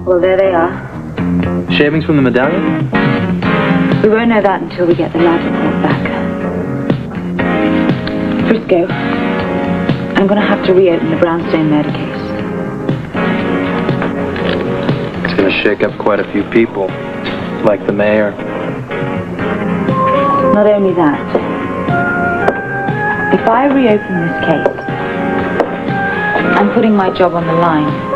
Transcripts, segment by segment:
Well, there they are. Shavings from the medallion? We won't know that until we get the lab report back. Frisco, I'm going to have to reopen the Brownstone murder case. It's going to shake up quite a few people, like the mayor. Not only that, if I reopen this case, I'm putting my job on the line.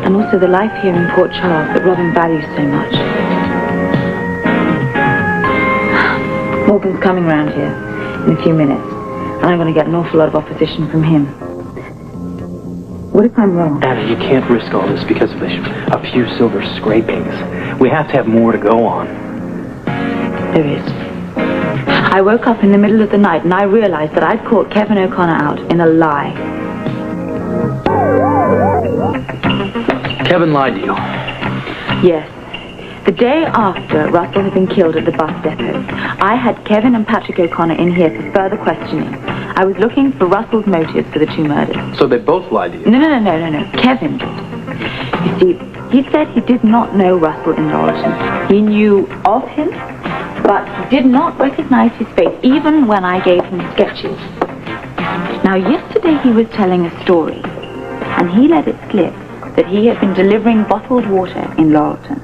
And also the life here in Port Charles that Robin values so much. Morgan's coming round here in a few minutes, and I'm going to get an awful lot of opposition from him. What if I'm wrong? Anna, you can't risk all this because of a few silver scrapings. We have to have more to go on. There is. I woke up in the middle of the night and I realized that I'd caught Kevin O'Connor out in a lie. Kevin lied to you. Yes. The day after Russell had been killed at the bus depot, I had Kevin and Patrick O'Connor in here for further questioning. I was looking for Russell's motives for the two murders. So they both lied to you? No. Kevin did. You see, he said he did not know Russell in Lorton. He knew of him, but he did not recognize his face, even when I gave him sketches. Now, yesterday he was telling a story, and he let it slip that he had been delivering bottled water in Lorton.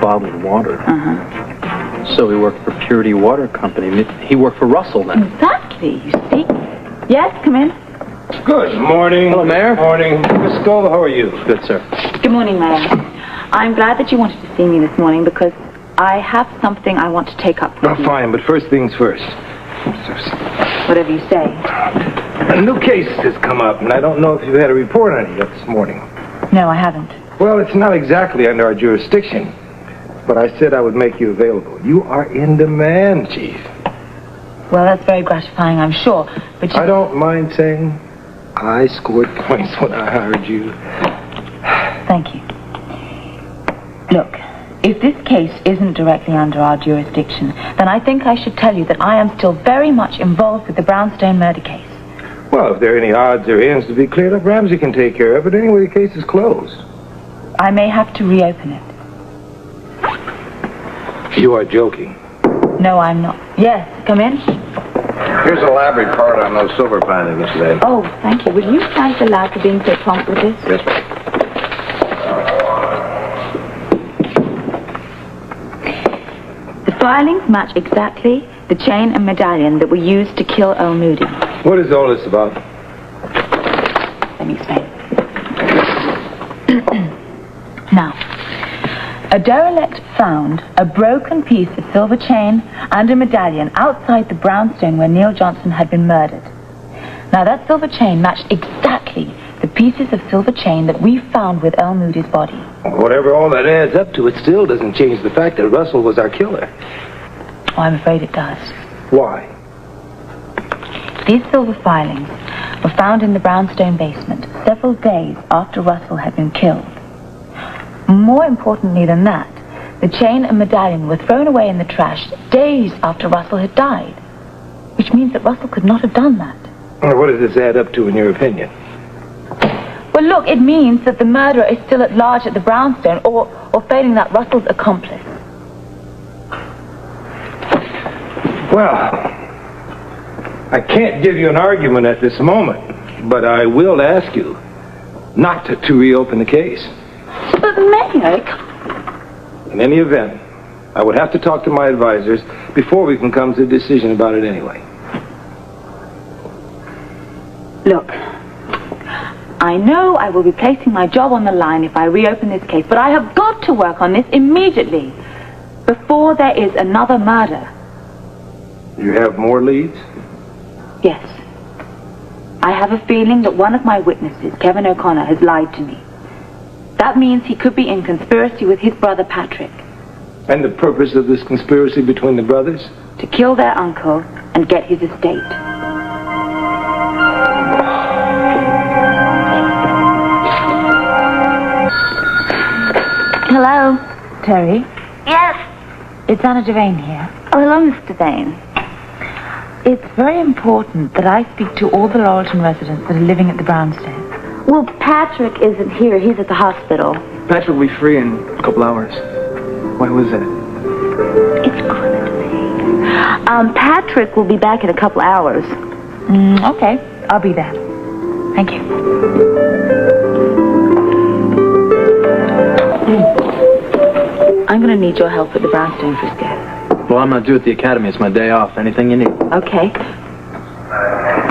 Bottled water? Uh-huh. So he worked for Purity Water Company. He worked for Russell then. Exactly, you see. Yes, come in. Good morning. Hello, Mayor. Good morning. Frisco, how are you? Good, sir. Good morning, Mayor. I'm glad that you wanted to see me this morning because I have something I want to take up with you. Fine, but first things first. Whatever you say. A new case has come up, and I don't know if you've had a report on it yet this morning. No, I haven't. Well, it's not exactly under our jurisdiction, but I said I would make you available. You are in demand, Chief. Well, that's very gratifying, I'm sure, but you... I don't mind saying I scored points when I hired you. Thank you. Look, if this case isn't directly under our jurisdiction, then I think I should tell you that I am still very much involved with the Brownstone murder case. Well, if there are any odds or ends to be cleared up, Ramsey can take care of it. Anyway, the case is closed. I may have to reopen it. You are joking. No, I'm not. Yes, come in. Here's a lab report on those silver findings today. Oh, thank you. Will you thank the lab for being so prompt with this? Yes, ma'am. The filings match exactly the chain and medallion that were used to kill Earl Moody. What is all this about? Let me explain. Now, a derelict found a broken piece of silver chain and a medallion outside the brownstone where Neil Johnson had been murdered. Now, that silver chain matched exactly the pieces of silver chain that we found with Earl Moody's body. Whatever all that adds up to, it still doesn't change the fact that Russell was our killer. Oh, I'm afraid it does. Why? These silver filings were found in the brownstone basement several days after Russell had been killed. More importantly than that, the chain and medallion were thrown away in the trash days after Russell had died, which means that Russell could not have done that. What does this add up to, in your opinion? Well, look, it means that the murderer is still at large at the brownstone, or failing that, Russell's accomplice. Well, I can't give you an argument at this moment, but I will ask you not to reopen the case. But Mayor... In any event, I would have to talk to my advisors before we can come to a decision about it anyway. Look, I know I will be placing my job on the line if I reopen this case, but I have got to work on this immediately, before there is another murder. You have more leads? Yes. I have a feeling that one of my witnesses, Kevin O'Connor, has lied to me. That means he could be in conspiracy with his brother Patrick. And the purpose of this conspiracy between the brothers? To kill their uncle and get his estate. Hello? Terry? Yes. It's Anna Devane here. Oh, hello, Mr. Vane. It's very important that I speak to all the Laurelton residents that are living at the brownstone. Well, Patrick isn't here. He's at the hospital. Patrick will be free in a couple hours. Why was that? It's good. Patrick will be back in a couple hours. Okay, I'll be there. Thank you. I'm going to need your help at the Brownstone, Frisco. Well, I'm not due at the academy. It's my day off. Anything you need. Okay.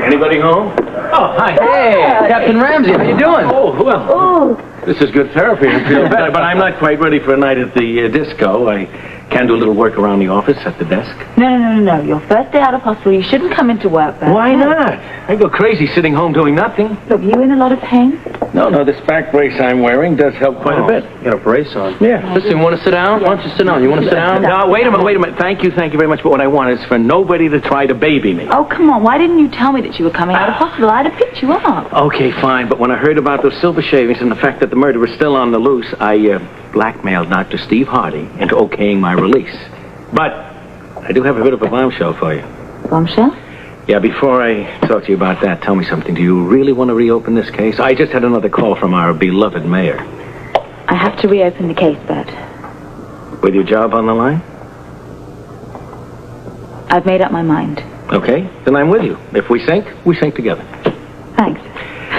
Anybody home? Oh, hi. Hey, Captain Ramsey. How you doing? Oh, well. This is good therapy. I feel better, but I'm not quite ready for a night at the disco. I can do a little work around the office at the desk. No. Your first day out of hospital, you shouldn't come into work, Bert. Why not? I go crazy sitting home doing nothing. Look, you in a lot of pain? No, this back brace I'm wearing does help quite a bit. You got a brace on. Yeah. Listen, you want to sit down? Why don't you sit down? You want to sit down? No, wait a minute. Thank you very much. But what I want is for nobody to try to baby me. Oh, come on. Why didn't you tell me that you were coming out of hospital? I'd have picked you up. Okay, fine. But when I heard about those silver shavings and the fact that the murder was still on the loose, I blackmailed Dr. Steve Hardy into okaying my release. But I do have a bit of a bombshell for you. Bombshell? Yeah, before I talk to you about that, tell me something. Do you really want to reopen this case? I just had another call from our beloved mayor. I have to reopen the case, Bert. With your job on the line? I've made up my mind. Okay, then I'm with you. If we sink together. Thanks.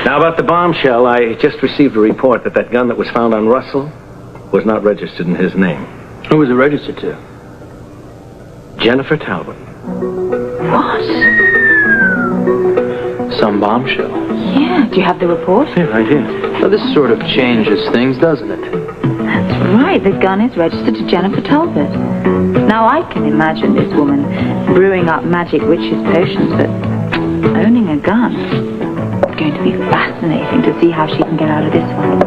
Now, about the bombshell, I just received a report that gun that was found on Russell was not registered in his name. Who was it registered to? Jennifer Talbot. What? Some bombshell. Yeah, do you have the report? Yeah, right here. Well, this sort of changes things, doesn't it? That's right, the gun is registered to Jennifer Talbot. Now, I can imagine this woman brewing up magic witch's potions, but owning a gun. It's going to be fascinating to see how she can get out of this one.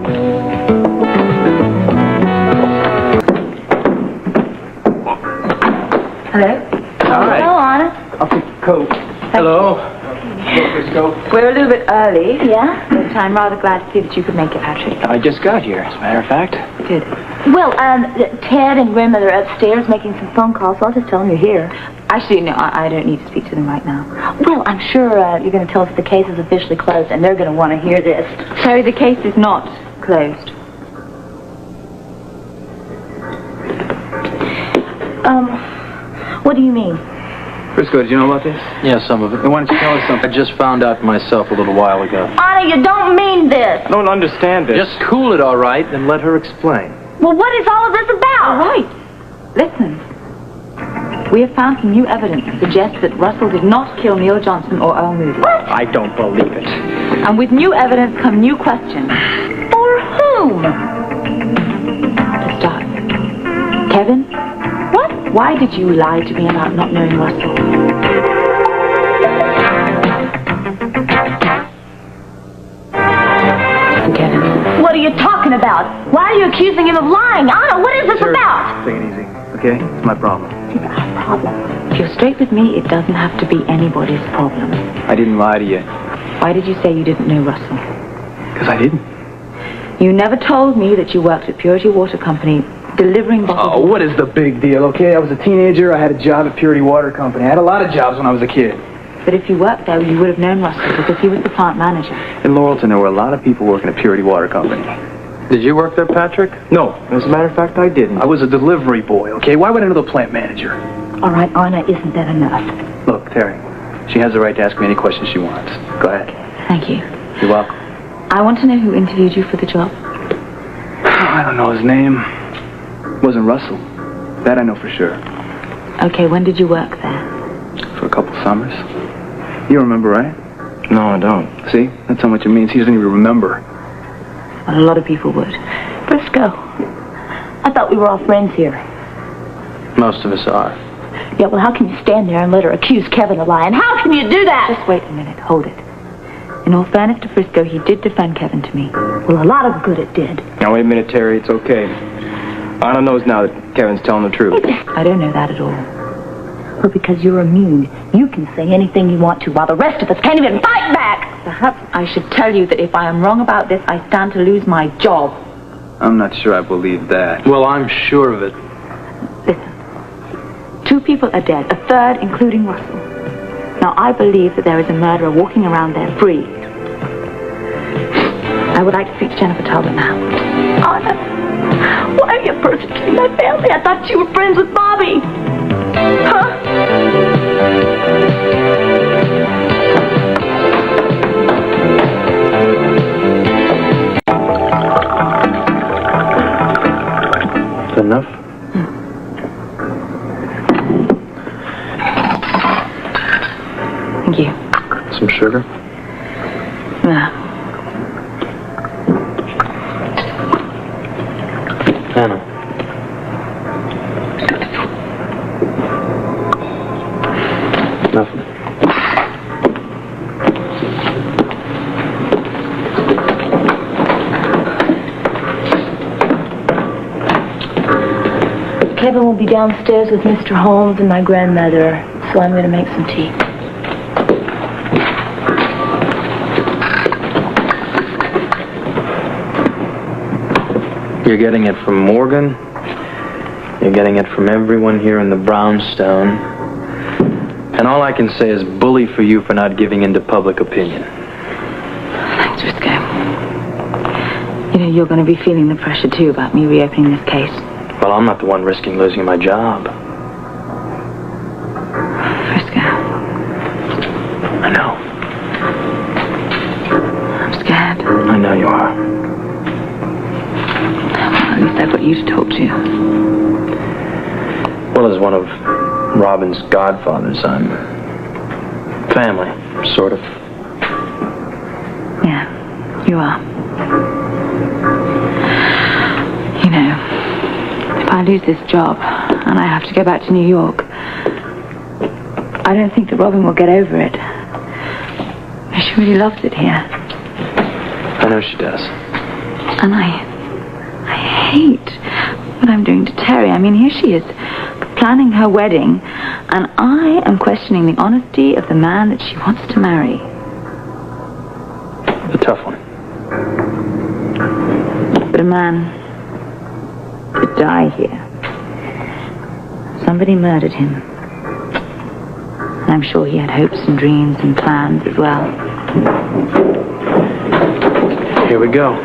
Hello? Hi. Hello, Anna. I'll take the coat. Hello. Frisco. We're a little bit early, yeah? But I'm rather glad to see that you could make it, Patrick. I just got here, as a matter of fact. Good. Well, Ted and Grandmother are upstairs making some phone calls, so I'll just tell them you're here. Actually, no, I don't need to speak to them right now. Well, I'm sure you're going to tell us the case is officially closed, and they're going to want to hear this. Sorry, the case is not closed. What do you mean? Frisco, did you know about this? Yeah, some of it. Then why don't you tell us something? I just found out myself a little while ago. Anna, you don't mean this. I don't understand this. Just cool it, all right, and let her explain. Well, what is all of this about? All right. Listen. We have found some new evidence that suggests that Russell did not kill Neil Johnson or Earl Moody. What? I don't believe it. And with new evidence come new questions. For whom? To start. Kevin? What? Why did you lie to me about not knowing Russell? Kevin. What are you talking about? Why are you accusing him of lying? Anna, what is this about? Take it easy, okay? It's my problem. It's our problem. If you're straight with me, it doesn't have to be anybody's problem. I didn't lie to you. Why did you say you didn't know Russell? Because I didn't. You never told me that you worked at Purity Water Company delivering bottles. Oh, what is the big deal, okay? I was a teenager. I had a job at Purity Water Company. I had a lot of jobs when I was a kid. But if you worked there, you would have known Russell because he was the plant manager. In Laurelton, there were a lot of people working at Purity Water Company. Did you work there, Patrick? No. As a matter of fact, I didn't. I was a delivery boy, okay? Why would I know the plant manager? All right, Anna, isn't that enough? Look, Terry, she has the right to ask me any questions she wants. Go ahead. Thank you. You're welcome. I want to know who interviewed you for the job. I don't know his name. It wasn't Russell. That I know for sure. Okay, when did you work there? For a couple summers. You remember, right? No, I don't. See? That's how much it means. He doesn't even remember. Well, a lot of people would. Frisco, I thought we were all friends here. Most of us are. Yeah, well, how can you stand there and let her accuse Kevin of lying? How can you do that? Just wait a minute. Hold it. In all fairness to Frisco, he did defend Kevin to me. Well, a lot of good it did. Now, wait a minute, Terry. It's okay. Anna knows now that Kevin's telling the truth. I don't know that at all. Well, because you're immune. You can say anything you want to, while the rest of us can't even fight back. Perhaps I should tell you that if I am wrong about this, I stand to lose my job. I'm not sure I believe that. Well, I'm sure of it. Listen. 2 people are dead, a third including Russell. Now, I believe that there is a murderer walking around there free. I would like to speak to Jennifer Talbot now. Anna, why are you persecuting my family? I thought you were friends with Bobby. Huh? Enough? Thank you. Some sugar? Yeah. Anna. Nothing. Kevin will be downstairs with Mr. Holmes and my grandmother, so I'm going to make some tea. You're getting it from Morgan. You're getting it from everyone here in the brownstone. And all I can say is bully for you for not giving in to public opinion. Thanks, Frisco. You know, you're going to be feeling the pressure, too, about me reopening this case. Well, I'm not the one risking losing my job. Frisco. I know. I'm scared. I know you are. At least I've got you to talk to. Well, as one of Robin's godfathers, I'm family, sort of. Yeah, you are. You know, if I lose this job and I have to go back to New York, I don't think that Robin will get over it. She really loves it here. I know she does. And I hate what I'm doing to Terry. I mean, here she is, planning her wedding, and I am questioning the honesty of the man that she wants to marry. A tough one. But a man could die here. Somebody murdered him. And I'm sure he had hopes and dreams and plans as well. Here we go.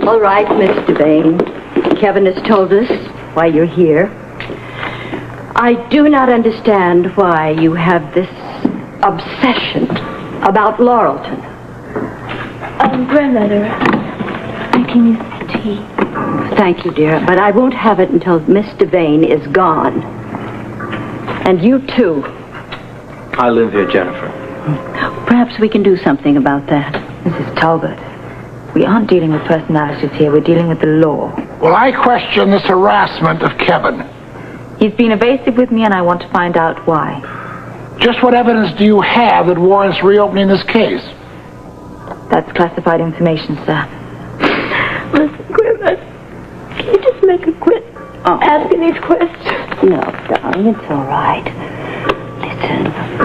All right, Mr. Vane. Kevin has told us why you're here. I do not understand why you have this obsession about Laurelton. Grandmother, I can use tea. Thank you, dear, but I won't have it until Mr. Vane is gone. And you, too. I live here, Jennifer. Perhaps we can do something about that. Mrs. Talbot, we aren't dealing with personalities here. We're dealing with the law. Well, I question this harassment of Kevin. He's been evasive with me, and I want to find out why. Just what evidence do you have that warrants reopening this case? That's classified information, sir. Listen, Grandmother, can you just make her quit asking these questions? No, darling, it's all right.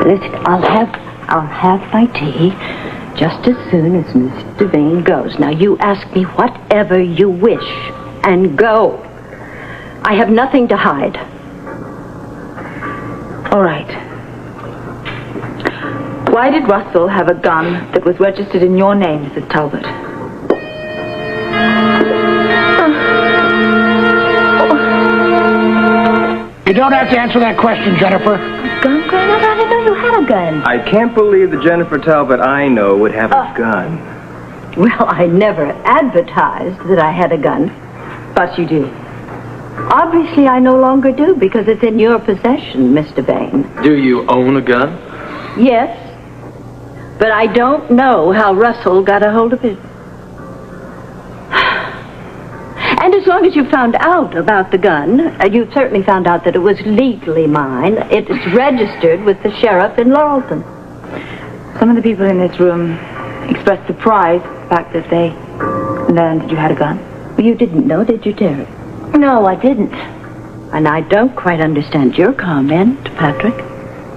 Listen, I'll have my tea just as soon as Mr. Vane goes. Now, you ask me whatever you wish, and go. I have nothing to hide. All right. Why did Russell have a gun that was registered in your name, Mrs. Talbot? You don't have to answer that question, Jennifer. Gun, Grandmother? I didn't know you had a gun. I can't believe the Jennifer Talbot I know would have a gun. Well, I never advertised that I had a gun. But you do. Obviously, I no longer do because it's in your possession, Mr. Vane. Do you own a gun? Yes, but I don't know how Russell got a hold of it. And as long as you found out about the gun, you've certainly found out that it was legally mine. It is registered with the sheriff in Laurelton. Some of the people in this room expressed surprise at the fact that they learned that you had a gun. Well, you didn't know, did you, Terry? No, I didn't. And I don't quite understand your comment, Patrick.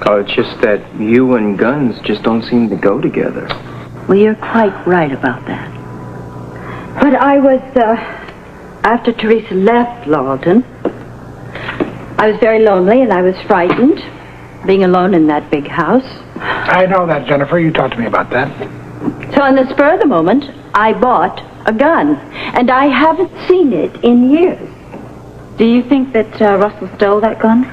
Oh, it's just that you and guns just don't seem to go together. Well, you're quite right about that. But I was, after Teresa left Laurelton, I was very lonely and I was frightened. being alone in that big house. I know that, Jennifer. You talked to me about that. So on the spur of the moment, I bought a gun, and I haven't seen it in years. Do you think that Russell stole that gun?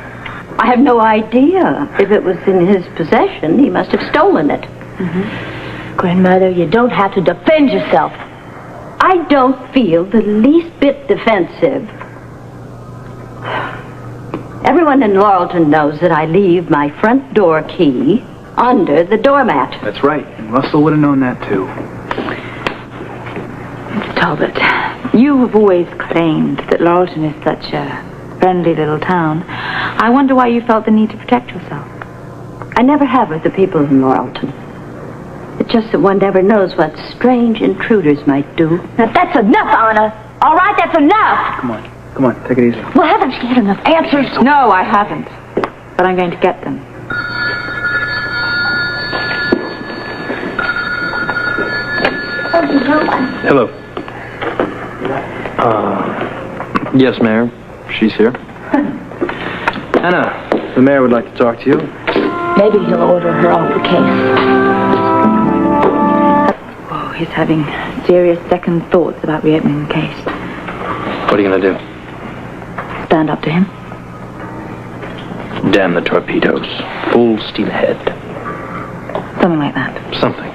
I have no idea. If it was in his possession, he must have stolen it. Grandmother, you don't have to defend yourself. I don't feel the least bit defensive. Everyone in Laurelton knows that I leave my front door key under the doormat. That's right. And Russell would have known that, too. Mr. Talbot, you have always claimed that Laurelton is such a friendly little town. I wonder why you felt the need to protect yourself. I never have with the people in Laurelton. It's just that one never knows what strange intruders might do. Now, that's enough, Anna. All right, that's enough. Come on, take it easy. Well, haven't you had enough answers? No, I haven't. But I'm going to get them. Hello. Yes, Mayor. She's here. Anna, the mayor would like to talk to you. Maybe he'll order her off the case. Oh, he's having serious second thoughts about reopening the case. What are you going to do? Stand up to him. Damn the torpedoes. Full steam ahead. Something like that. Something.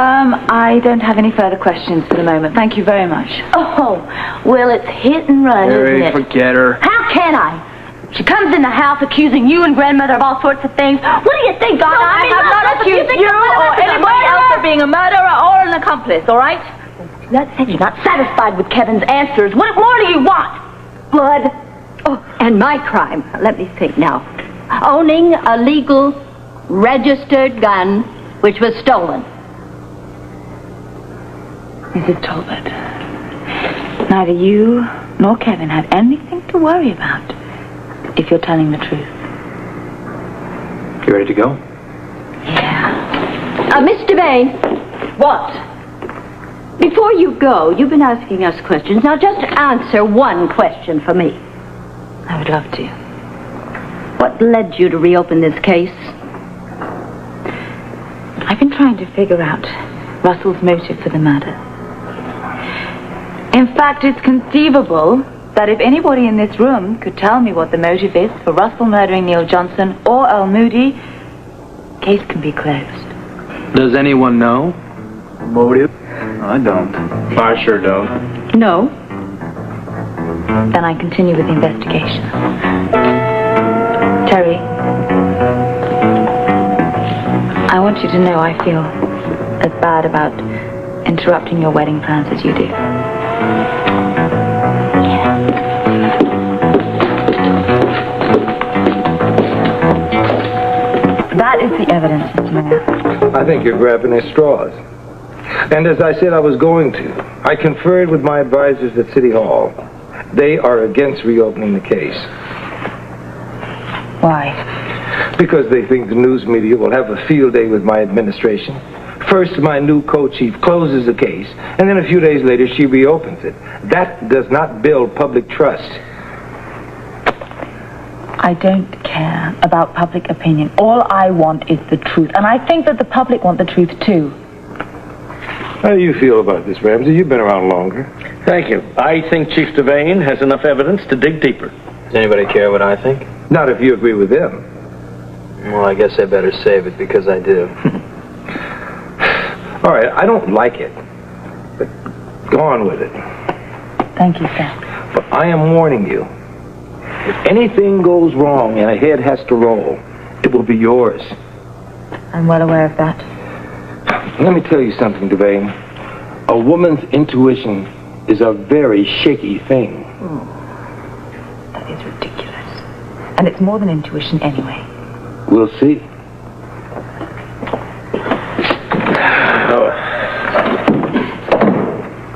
I don't have any further questions for the moment. Thank you very much. Oh, well, it's hit and run, isn't it? Forget her. How can I? She comes in the house accusing you and Grandmother of all sorts of things. What do you think, Donna? I have not accused you or anybody else of being a murderer or an accomplice, all right? That said, you're not satisfied with Kevin's answers. What more do you want? Blood? Oh, and my crime. Let me think now. Owning a legal, registered gun which was stolen. Mrs. Talbot, neither you nor Kevin have anything to worry about if you're telling the truth. You ready to go? Yeah. Mr. Vane. What? Before you go, you've been asking us questions. Now just answer one question for me. I would love to. What led you to reopen this case? I've been trying to figure out Russell's motive for the murder. In fact, it's conceivable that if anybody in this room could tell me what the motive is for Russell murdering Neil Johnson or Earl Moody, case can be closed. Does anyone know? Motive? I don't. I sure don't. No. Then I continue with the investigation. Terry, I want you to know I feel as bad about interrupting your wedding plans as you do. That is the evidence, Mr. Mayor. I think you're grabbing at straws. And as I said I was going to, I conferred with my advisors at City Hall. They are against reopening the case. Why? Because they think the news media will have a field day with my administration. First, my new co-chief closes the case, and then a few days later, she reopens it. That does not build public trust. I don't care about public opinion. All I want is the truth. And I think that the public want the truth, too. How do you feel about this, Ramsey? You've been around longer. Thank you. I think Chief Devane has enough evidence to dig deeper. Does anybody care what I think? Not if you agree with them. Well, I guess I better save it because I do. All right, I don't like it, but go on with it. Thank you, sir. But I am warning you. If anything goes wrong and a head has to roll, it will be yours. I'm well aware of that. Let me tell you something, Devane. A woman's intuition is a very shaky thing. That is ridiculous. And it's more than intuition anyway. We'll see. Oh.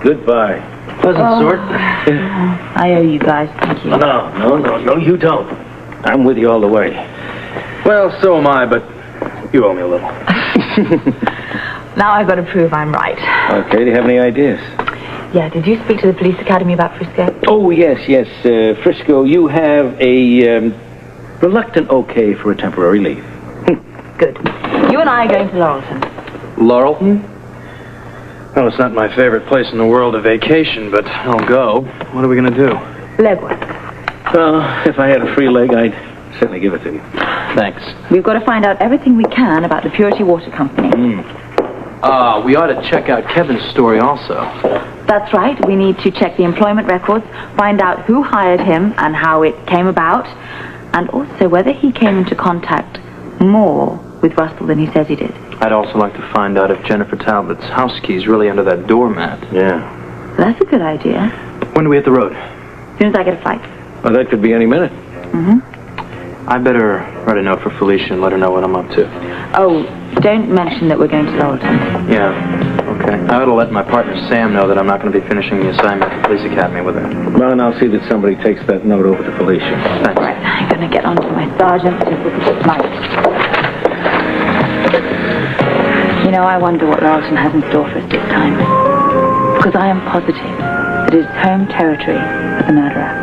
Goodbye. Pleasant sort. I owe you guys, thank you. No, you don't. I'm with you all the way. Well, so am I, but you owe me a little. Now I've got to prove I'm right. Okay, do you have any ideas? Yeah, did you speak to the police academy about Frisco? Oh, yes. Frisco, you have a Reluctant okay for a temporary leave. Good. You and I are going to Laurelton. Laurelton? Well, it's not my favorite place in the world to vacation, but I'll go. What are we going to do? Legwork. Well, if I had a free leg, I'd certainly give it to you. Thanks. We've got to find out everything we can about the Purity Water Company. We ought to check out Kevin's story also. That's right. We need to check the employment records, find out who hired him and how it came about, and also whether he came into contact more with Russell than he says he did. I'd also like to find out if Jennifer Talbot's house key's really under that doormat. Yeah. That's a good idea. When do we hit the road? As soon as I get a flight. Well, that could be any minute. I better write a note for Felicia and let her know what I'm up to. Oh, don't mention that we're going to Laurelton. Yeah, okay. I ought to let my partner Sam know that I'm not going to be finishing the assignment at the police academy with her. Well, and I'll see that somebody takes that note over to Felicia. Thanks. Right, I'm going to get on to my sergeant to look at the flight. You know, I wonder what Laurelton has in store for us this time. Because I am positive that it is home territory of the murderer.